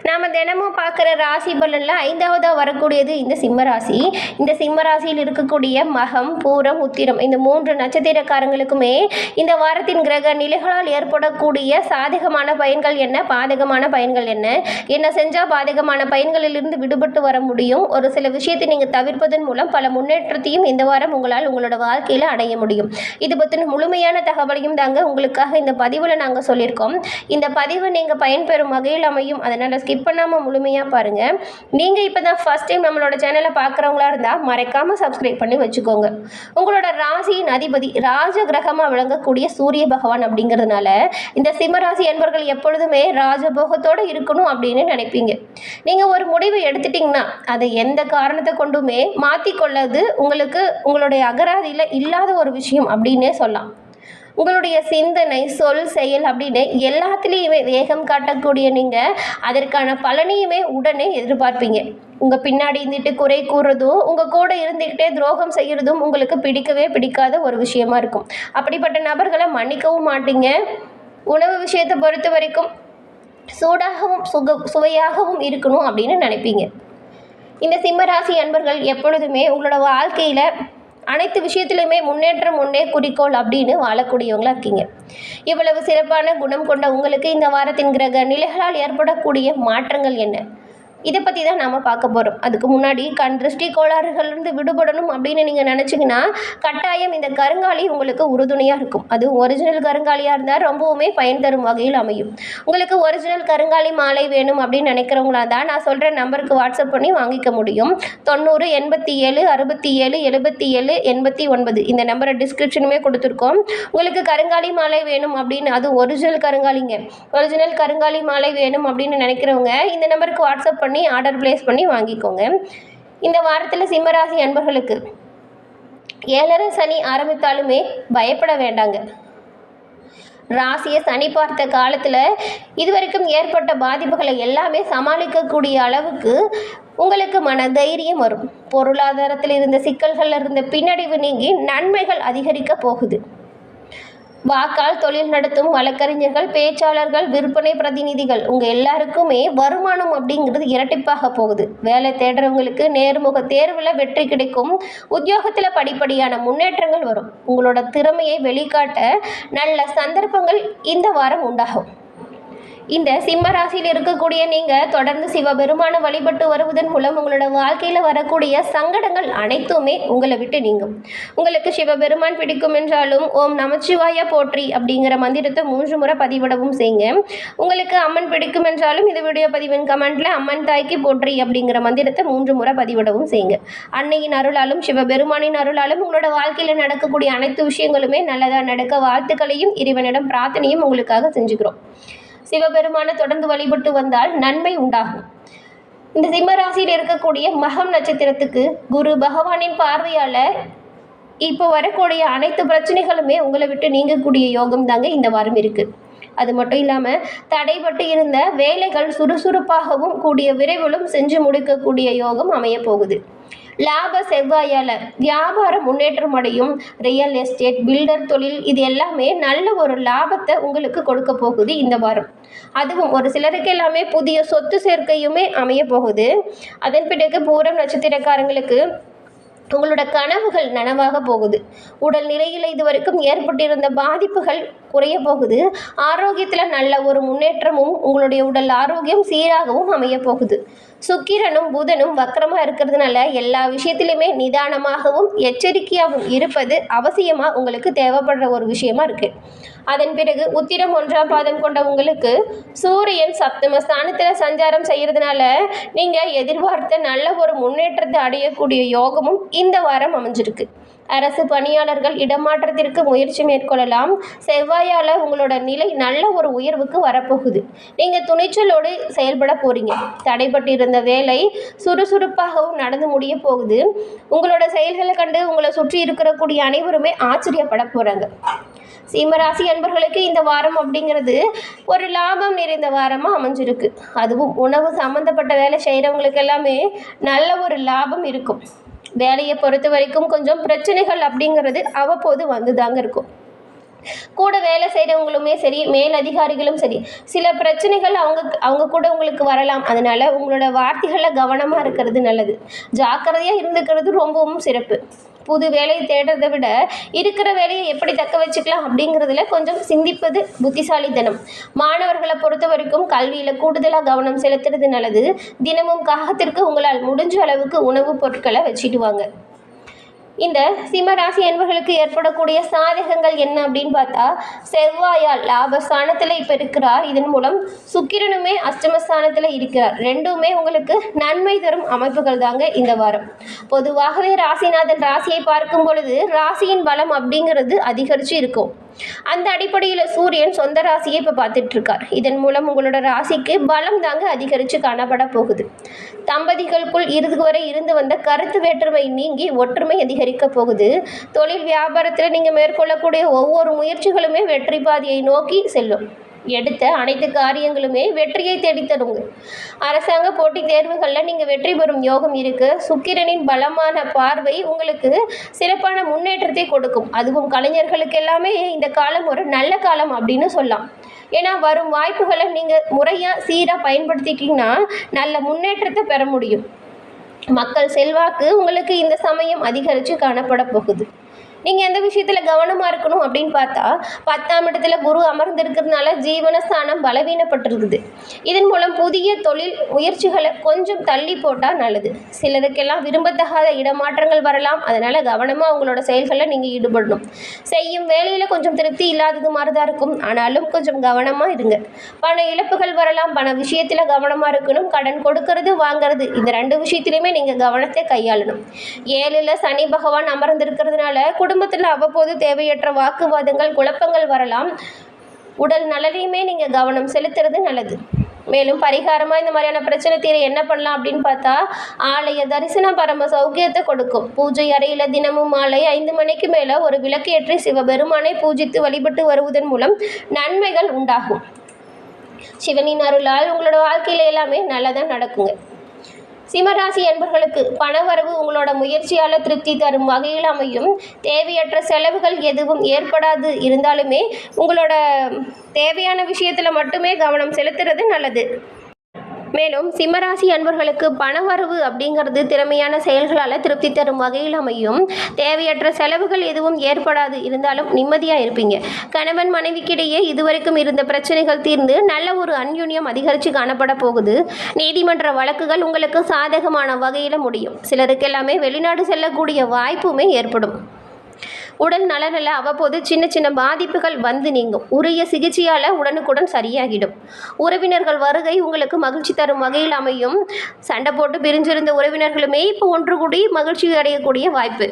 நாம் தினமும் பார்க்குற ராசி பலனில் 5வதாக வரக்கூடியது இந்த சிம்ம ராசி. இந்த சிம்ம ராசியில் இருக்கக்கூடிய மகம், பூரம், உத்திரம் இந்த 3 நட்சத்திரக்காரங்களுக்குமே இந்த வாரத்தின் கிரக நிலைகளால் ஏற்படக்கூடிய சாதகமான பயன்கள் என்ன, பாதகமான பயன்கள் என்ன, என்ன செஞ்சால் பாதகமான பயன்களிலிருந்து விடுபட்டு வர முடியும், ஒரு சில விஷயத்தை நீங்கள் தவிர்ப்பதன் மூலம் பல முன்னேற்றத்தையும் இந்த வாரம் உங்களால் உங்களோட வாழ்க்கையில் அடைய முடியும். இது பற்றின முழுமையான தகவலையும் தாங்க உங்களுக்காக இந்த பதிவில் நாங்கள் சொல்லியிருக்கோம். இந்த பதிவு நீங்கள் பயன்பெறும் வகையில் அமையும். அதனால் ஸ்கிப் பண்ணாமல் முழுமையாக பாருங்கள். நீங்கள் இப்போ தான் ஃபஸ்ட் டைம் நம்மளோட சேனலை பார்க்குறவங்களா இருந்தால் மறக்காமல் சப்ஸ்கிரைப் பண்ணி வச்சுக்கோங்க. உங்களோட ராசியின் அதிபதி ராஜ கிரகமாக விளங்கக்கூடிய சூரிய பகவான் அப்படிங்கிறதுனால இந்த சிம்மராசி என்பர்கள் எப்பொழுதுமே ராஜபோகத்தோடு இருக்கணும் அப்படின்னு நினைப்பீங்க. நீங்கள் ஒரு முடிவு எடுத்துட்டிங்கன்னா அதை எந்த காரணத்தை கொண்டுமே மாற்றிக்கொள்ளது உங்களுக்கு உங்களுடைய அகராதியில் இல்லாத ஒரு விஷயம் அப்படின்னே சொல்லலாம். உங்களுடைய சிந்தனை, சொல், செயல் அப்படின்னு எல்லாத்துலேயுமே வேகம் காட்டக்கூடிய நீங்கள் அதற்கான பலனையுமே உடனே எதிர்பார்ப்பீங்க. உங்கள் பின்னாடி இருந்துட்டு குறை கூறுறதும் உங்கள் கூட இருந்துக்கிட்டே துரோகம் செய்கிறதும் உங்களுக்கு பிடிக்கவே பிடிக்காத ஒரு விஷயமா இருக்கும். அப்படிப்பட்ட நபர்களை மன்னிக்கவும் மாட்டீங்க. உணவு விஷயத்தை பொறுத்த வரைக்கும் சூடாகவும் சுவையாகவும் இருக்கணும் அப்படின்னு நினைப்பீங்க. இந்த சிம்மராசி அன்பர்கள் எப்பொழுதுமே உங்களோட வாழ்க்கையில் அனைத்து விஷயத்திலுமே முன்னேற்றம் ஒன்றே குறிக்கோள் அப்படின்னு வாழக்கூடியவங்களா இருக்கீங்க. இவ்வளவு சிறப்பான குணம் கொண்ட உங்களுக்கு இந்த வாரத்தின் கிரக நிலைகளால் ஏற்படக்கூடிய மாற்றங்கள் என்ன, இதை பற்றி தான் நாம் பார்க்க போகிறோம். அதுக்கு முன்னாடி கண் திருஷ்டி கோளாறுகளிலிருந்து விடுபடணும் அப்படின்னு நீங்கள் நினச்சிங்கன்னா கட்டாயம் இந்த கருங்காலி உங்களுக்கு உறுதுணையாக இருக்கும். அது ஒரிஜினல் கருங்காலியாக இருந்தால் ரொம்பவுமே பயன் தரும் வகையில் அமையும். உங்களுக்கு ஒரிஜினல் கருங்காலி மாலை வேணும் அப்படின்னு நினைக்கிறவங்களா தான் நான் சொல்கிற நம்பருக்கு வாட்ஸ்அப் பண்ணி வாங்கிக்க முடியும். 90 87 67 77 89 இந்த நம்பரை டிஸ்கிரிப்ஷனுமே கொடுத்துருக்கோம். உங்களுக்கு கருங்காலி மாலை வேணும் அப்படின்னு, அது ஒரிஜினல் கருங்காலிங்க, ஒரிஜினல் கருங்காலி மாலை வேணும் அப்படின்னு நினைக்கிறவங்க இந்த நம்பருக்கு வாட்ஸ்அப் பண்ணி ஆர்டர் பிளேஸ் பண்ணி வாங்கிக்கோங்க. இந்த வாரத்தில் சிம்மராசி அன்பர்களுக்கு 7.5 சனி ஆரம்பித்தாலுமே பயப்பட வேண்டாங்க. ராசியை சனி பார்த்த காலத்தில் இதுவரைக்கும் ஏற்பட்ட பாதிப்புகளை எல்லாமே சமாளிக்கக்கூடிய அளவுக்கு உங்களுக்கு மன தைரியம் வரும். பொருளாதாரத்தில் இருந்த சிக்கல்கள் இருந்த பின்னடைவு நீங்கி நன்மைகள் அதிகரிக்க போகுது. வாக்கால் தொழில் நடத்தும் வழக்கறிஞர்கள், பேச்சாளர்கள், விற்பனை பிரதிநிதிகள் உங்கள் எல்லாருக்குமே வருமானம் அப்படிங்கிறது இரட்டிப்பாக போகுது. வேலை தேடுறவங்களுக்கு நேர்முக தேர்வில் வெற்றி கிடைக்கும். உத்தியோகத்தில் படிப்படியான முன்னேற்றங்கள் வரும். உங்களோட திறமையை வெளிக்காட்ட நல்ல சந்தர்ப்பங்கள் இந்த வாரம் உண்டாகும். இந்த சிம்ம ராசியில் இருக்கக்கூடிய நீங்கள் தொடர்ந்து சிவபெருமான வழிபட்டு வருவதன் மூலம் உங்களோட வாழ்க்கையில் வரக்கூடிய சங்கடங்கள் அனைத்துமே உங்களை விட்டு நீங்கும். உங்களுக்கு சிவபெருமான் பிடிக்கும் என்றாலும் ஓம் நமச்சிவாய போற்றி அப்படிங்கிற மந்திரத்தை 3 முறை பதிவிடவும் செய்யுங்க. உங்களுக்கு அம்மன் பிடிக்கும் என்றாலும் இந்த வீடியோ பதிவின் கமெண்ட்டில் அம்மன் தாய்க்கு போற்றி அப்படிங்கிற மந்திரத்தை 3 முறை பதிவிடவும் செய்யுங்க. அன்னையின் அருளாலும் சிவபெருமானின் அருளாலும் உங்களோட வாழ்க்கையில் நடக்கக்கூடிய அனைத்து விஷயங்களுமே நல்லதாக நடக்க வாழ்த்துக்களையும் இறைவனிடம் பிரார்த்தனையும் உங்களுக்காக செஞ்சுக்கிறோம். சிவபெருமான தொடர்ந்து வழிபட்டு வந்தால் நன்மை உண்டாகும். இந்த சிம்மராசியில் இருக்கக்கூடிய மகம் நட்சத்திரத்துக்கு குரு பகவானின் பார்வையால் இப்போ வரக்கூடிய அனைத்து பிரச்சனைகளுமே உங்களை விட்டு நீங்கக்கூடிய யோகம் தாங்க இந்த வாரம் இருக்குது. அது மட்டும் இல்லாமல் தடைபட்டு இருந்த வேலைகள் சுறுசுறுப்பாகவும் கூடிய விரைவிலும் செஞ்சு முடிக்கக்கூடிய யோகம் அமைய போகுது. லாப செவ்வாயால் வியாபாரம் முன்னேற்றம் அடையும். ரியல் எஸ்டேட், பில்டர் தொழில் இது எல்லாமே நல்ல ஒரு லாபத்தை உங்களுக்கு கொடுக்க போகுது இந்த வாரம். அதுவும் ஒரு சிலருக்கு எல்லாமே புதிய சொத்து சேர்க்கையுமே அமைய போகுது. அதன் பிறகு பூரம் நட்சத்திரக்காரங்களுக்கு உங்களோட கனவுகள் நனவாக போகுது. உடல் நிலையில் இதுவரைக்கும் ஏற்பட்டிருந்த பாதிப்புகள் குறைய போகுது. ஆரோக்கியத்தில் நல்ல ஒரு முன்னேற்றமும் உங்களுடைய உடல் ஆரோக்கியம் சீராகவும் அமைய போகுது. சுக்கிரனும் புதனும் வக்கரமாக இருக்கிறதுனால எல்லா விஷயத்திலுமே நிதானமாகவும் எச்சரிக்கையாகவும் இருப்பது அவசியமாக உங்களுக்கு தேவைப்படுற ஒரு விஷயமா இருக்குது. அதன் பிறகு உத்திரம் 1ஆம் பாதம் கொண்ட உங்களுக்கு சூரியன் சப்தம ஸ்தானத்தில் சஞ்சாரம் செய்கிறதுனால நீங்கள் எதிர்பார்த்த நல்ல ஒரு முன்னேற்றத்தை அடையக்கூடிய யோகமும் இந்த வாரம் அமைஞ்சிருக்கு. அரசு பணியாளர்கள் இடமாற்றத்திற்கு முயற்சி மேற்கொள்ளலாம். செவ்வாயால் உங்களோட நிலை நல்ல ஒரு உயர்வுக்கு வரப்போகுது. நீங்கள் துணிச்சலோடு செயல்பட போகிறீங்க. தடைபட்டிருந்த வேலை சுறுசுறுப்பாகவும் நடந்து முடிய போகுது. உங்களோட செயல்களை கண்டு உங்களை சுற்றி இருக்கக்கூடிய அனைவருமே ஆச்சரியப்பட போகிறாங்க. சிம்மராசி அன்பர்களுக்கு இந்த வாரம் அப்படிங்கிறது ஒரு லாபம் நிறைந்த வாரமாக அமைஞ்சிருக்கு. அதுவும் உணவு சம்மந்தப்பட்ட வேலை செய்கிறவங்களுக்கு எல்லாமே நல்ல ஒரு லாபம் இருக்கும். வேலையை பொறுத்த வரைக்கும் கொஞ்சம் பிரச்சனைகள் அப்படிங்கிறது அவ்வப்போது வந்து தாங்க இருக்கும். கூட வேலை செய்கிறவங்களுமே சரி, மேல் அதிகாரிகளும் சரி, சில பிரச்சனைகள் அவங்க கூட உங்களுக்கு வரலாம். அதனால் உங்களோட வார்த்தைகளில் கவனமாக இருக்கிறது நல்லது. ஜாக்கிரதையாக இருந்துக்கிறது ரொம்பவும் சிறப்பு. புது வேலையை தேடுறதை விட இருக்கிற வேலையை எப்படி தக்க வச்சுக்கலாம் அப்படிங்கிறதுல கொஞ்சம் சிந்திப்பது புத்திசாலித்தனம். மாணவர்களை பொறுத்த வரைக்கும் கல்வியில் கூடுதலாக கவனம் செலுத்துறது நல்லது. தினமும் காகத்திற்கு உங்களால் முடிஞ்ச அளவுக்கு உணவுப் பொருட்களை வச்சுட்டு வாங்க. இந்த சிம்மராசி என்பவர்களுக்கு ஏற்படக்கூடிய சாதகங்கள் என்ன அப்படின்னு பார்த்தா, செவ்வாயால் லாபஸ்தானத்தில் இப்போ இருக்கிறார். இதன் மூலம் சுக்கிரனுமே அஷ்டமஸ்தானத்தில் இருக்கிறார். ரெண்டுமே உங்களுக்கு நன்மை தரும் அமைப்புகள் தாங்க இந்த வாரம். பொதுவாகவே ராசிநாதன் ராசியை பார்க்கும் பொழுது ராசியின் பலம் அப்படிங்கிறது அதிகரித்து இருக்கும். அந்த அடிப்படையில் சூரியன் சொந்த ராசியை இப்போ பார்த்துட்டு இருக்கார். இதன் மூலம் உங்களோட ராசிக்கு பலம் தாங்க அதிகரித்து காணப்பட போகுது. தம்பதிகளுக்குள் இதுவரை இருந்து வந்த கருத்து வேற்றுமை நீங்கி ஒற்றுமை அதிகரிக்க போகுது. தொழில் வியாபாரத்தில் நீங்கள் மேற்கொள்ளக்கூடிய ஒவ்வொரு முயற்சிகளுமே வெற்றி பாதையை நோக்கி செல்லும். எடுத்த அனைத்து காரியங்களுமே வெற்றியை தேடித்தருங்க. அரசாங்க போட்டித் தேர்வுகளில் நீங்கள் வெற்றி பெறும் யோகம் இருக்குது. சுக்கிரனின் பலமான பார்வை உங்களுக்கு சிறப்பான முன்னேற்றத்தை கொடுக்கும். அதுவும் கலைஞர்களுக்கு எல்லாமே இந்த காலம் ஒரு நல்ல காலம் அப்படின்னு சொல்லலாம். ஏன்னா வரும் வாய்ப்புகளை நீங்கள் முறையாக சீராக பயன்படுத்திட்டீங்கன்னா நல்ல முன்னேற்றத்தை பெற முடியும். மக்கள் செல்வாக்கு உங்களுக்கு இந்த சமயம் அதிகரித்து காணப்பட போகுது. நீங்கள் எந்த விஷயத்தில் கவனமாக இருக்கணும் அப்படின்னு பார்த்தா, 10ஆம் இடத்துல குரு அமர்ந்திருக்கிறதுனால ஜீவனஸ்தானம் பலவீனப்பட்டிருக்குது. இதன் மூலம் புதிய தொழில் முயற்சிகளை கொஞ்சம் தள்ளி போட்டால் நல்லது. சிலருக்கெல்லாம் விரும்பத்தகாத இடமாற்றங்கள் வரலாம். அதனால் கவனமாக உங்களோட செயல்களில் நீங்கள் ஈடுபடணும். செய்யும் வேலையில் கொஞ்சம் திருப்தி இல்லாதது மாதிரி தான் இருக்கும். ஆனாலும் கொஞ்சம் கவனமாக இருங்க. பண இழப்புகள் வரலாம். பண விஷயத்தில் கவனமாக இருக்கணும். கடன் கொடுக்கறது வாங்கிறது இந்த 2 விஷயத்திலையுமே நீங்கள் கவனத்தை கையாளணும். 7ல் சனி பகவான் அமர்ந்திருக்கிறதுனால குடும்பத்தில் அவ்வப்போது தேவையற்ற வாக்குவாதங்கள், குழப்பங்கள் வரலாம். உடல் நலனையுமே நீங்கள் கவனம் செலுத்துறது நல்லது. மேலும் பரிகாரமாக இந்த மாதிரியான பிரச்சனை தீர என்ன பண்ணலாம் அப்படின்னு பார்த்தா, ஆலய தரிசனம் பரம சௌக்கியத்தை கொடுக்கும். பூஜை அறையில் தினமும் மாலை 5 மணிக்கு மேலே ஒரு விளக்கு ஏற்றி சிவபெருமானை பூஜித்து வழிபட்டு வருவதன் மூலம் நன்மைகள் உண்டாகும். சிவனின் அருளால் உங்களோட வாழ்க்கையில் எல்லாமே நல்லதாக நடக்குங்க. சிம்மராசி என்பவர்களுக்கு பணவரவு உங்களோட முயற்சியால் திருப்தி தரும் வகையில் அமையும். தேவையற்ற செலவுகள் எதுவும் ஏற்படாது. இருந்தாலுமே உங்களோட தேவையான விஷயத்தில் மட்டுமே கவனம் செலுத்துறது நல்லது. மேலும் சிம்மராசி அன்பர்களுக்கு பணவரவு அப்படிங்கிறது திறமையான செயல்களால் திருப்தி தரும் வகையில் அமையும். தேவையற்ற செலவுகள் எதுவும் ஏற்படாது. இருந்தாலும் நிம்மதியாக இருப்பீங்க. கணவன் மனைவிக்கிடையே இதுவரைக்கும் இருந்த பிரச்சனைகள் தீர்ந்து நல்ல ஒரு அந்யுன்யம் அதிகரித்து காணப்பட போகுது. நீதிமன்ற வழக்குகள் உங்களுக்கு சாதகமான வகையில் முடியும். சிலருக்கு எல்லாமே வெளிநாடு செல்லக்கூடிய வாய்ப்புமே ஏற்படும். உடல் நலனில் அவ்வப்போது சின்ன சின்ன பாதிப்புகள் வந்து நீங்கும். உரிய சிகிச்சையால் உடனுக்குடன் சரியாகிடும். உறவினர்கள் வருகை உங்களுக்கு மகிழ்ச்சி தரும் வகையில் அமையும். சண்டை போட்டு பிரிஞ்சிருந்த உறவினர்களுமே இப்போ ஒன்று கூடி மகிழ்ச்சி அடையக்கூடிய வாய்ப்பு.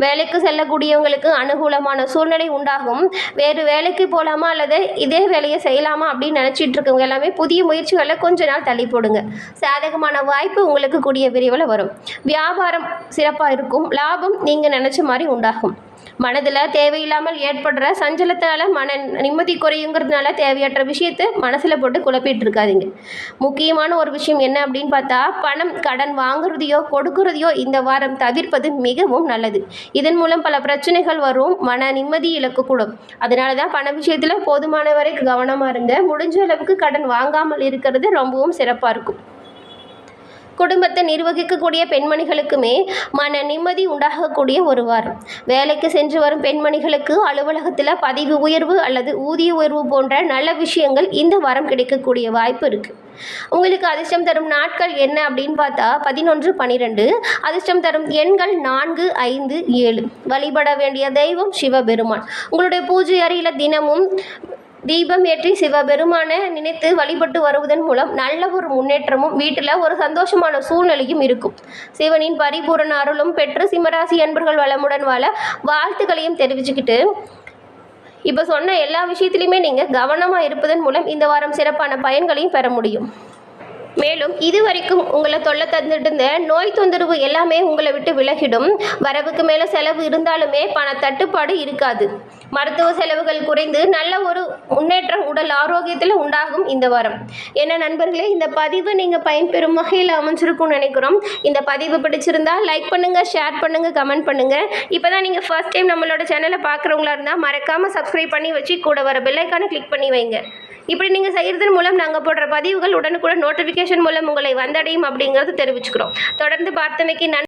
வேலைக்கு செல்லக்கூடியவங்களுக்கு அனுகூலமான சூழ்நிலை உண்டாகும். வேறு வேலைக்கு போகலாமா அல்லது இதே வேலையை செய்யலாமா அப்படின்னு நினச்சிட்டு இருக்கவங்க எல்லாமே புதிய முயற்சிகளை கொஞ்ச நாள் தள்ளி போடுங்க. சாதகமான வாய்ப்பு உங்களுக்கு கூடிய விரைவில் வரும். வியாபாரம் சிறப்பாக இருக்கும். லாபம் நீங்கள் நினச்ச மாதிரி உண்டாகும். மனதில் தேவையில்லாமல் ஏற்படுற சஞ்சலத்தால் மன நிம்மதி குறையுங்கிறதுனால தேவையற்ற விஷயத்தை மனசில் போட்டு குழப்பிட்டு இருக்காதீங்க. முக்கியமான ஒரு விஷயம் என்ன அப்படின்னு பார்த்தா, பணம் கடன் வாங்குறதையோ கொடுக்குறதையோ இந்த வாரம் தவிர்ப்பது மிகவும் நல்லது. இதன் மூலம் பல பிரச்சனைகள் வரும். மன நிம்மதி இழக்கக்கூடும். அதனால தான் பண விஷயத்தில் போதுமான வரை கவனமாக இருங்க. முடிஞ்ச அளவுக்கு கடன் வாங்காமல் இருக்கிறது ரொம்பவும் சிறப்பாக இருக்கும். குடும்பத்தை நிர்வகிக்கக்கூடிய பெண்மணிகளுக்குமே மன நிம்மதி உண்டாகக்கூடிய ஒரு வாரம். வேலைக்கு சென்று வரும் பெண்மணிகளுக்கு அலுவலகத்தில் பதவி உயர்வு அல்லது ஊதிய உயர்வு போன்ற நல்ல விஷயங்கள் இந்த வாரம் கிடைக்கக்கூடிய வாய்ப்பு இருக்குது. உங்களுக்கு அதிர்ஷ்டம் தரும் நாட்கள் என்ன அப்படின்னு பார்த்தா 11, 12. அதிர்ஷ்டம் தரும் எண்கள் 4, 5, 7. வழிபட வேண்டிய தெய்வம் சிவபெருமான். உங்களுடைய பூஜை அறையில் தினமும் தீபம் ஏற்றி சிவபெருமானை நினைத்து வழிபட்டு வருவதன் மூலம் நல்ல ஒரு முன்னேற்றமும் வீட்டில் ஒரு சந்தோஷமான சூழ்நிலையும் இருக்கும். சிவனின் பரிபூரண அருளும் பெற்று சிம்மராசி அன்பர்கள் வளமுடன் வாழ வாழ்த்துக்களையும் தெரிவிச்சுக்கிட்டு, இப்போ சொன்ன எல்லா விஷயத்துலையுமே நீங்கள் கவனமாக இருப்பதன் மூலம் இந்த வாரம் சிறப்பான பயன்களையும் பெற முடியும். மேலும் இதுவரைக்கும் உங்களை தொல்லை தந்துட்டு இருந்த நோய் தொந்தரவு எல்லாமே உங்களை விட்டு விலகிடும். வரவுக்கு மேலே செலவு இருந்தாலுமே பண தட்டுப்பாடு இருக்காது. மருத்துவ செலவுகள் குறைந்து நல்ல ஒரு முன்னேற்றம் உடல் ஆரோக்கியத்தில் உண்டாகும் இந்த வாரம். என்ன நண்பர்களே, இந்த பதிவு நீங்கள் பயன்பெறும் வகையில் அமைஞ்சிருக்கும்னு நினைக்கிறோம். இந்த பதிவு பிடிச்சிருந்தா லைக் பண்ணுங்கள், ஷேர் பண்ணுங்கள், கமெண்ட் பண்ணுங்கள். இப்போ தான் நீங்கள் ஃபர்ஸ்ட் டைம் நம்மளோட சேனலை பார்க்குறவங்களா இருந்தால் மறக்காமல் சப்ஸ்கிரைப் பண்ணி வச்சு கூட வர பெல் ஐக்கானை கிளிக் பண்ணி வைங்க. இப்படி நீங்கள் செய்கிறதன் மூலம் நாங்கள் போடுற பதிவுகள் உடனுக்குடன் நோட்டிஃபிகேஷன் மூலம் உங்களை வந்தடையும் அப்படிங்கிறது தெரிவிச்சுக்கிறோம். தொடர்ந்து பார்த்தமைக்கு நன்றி.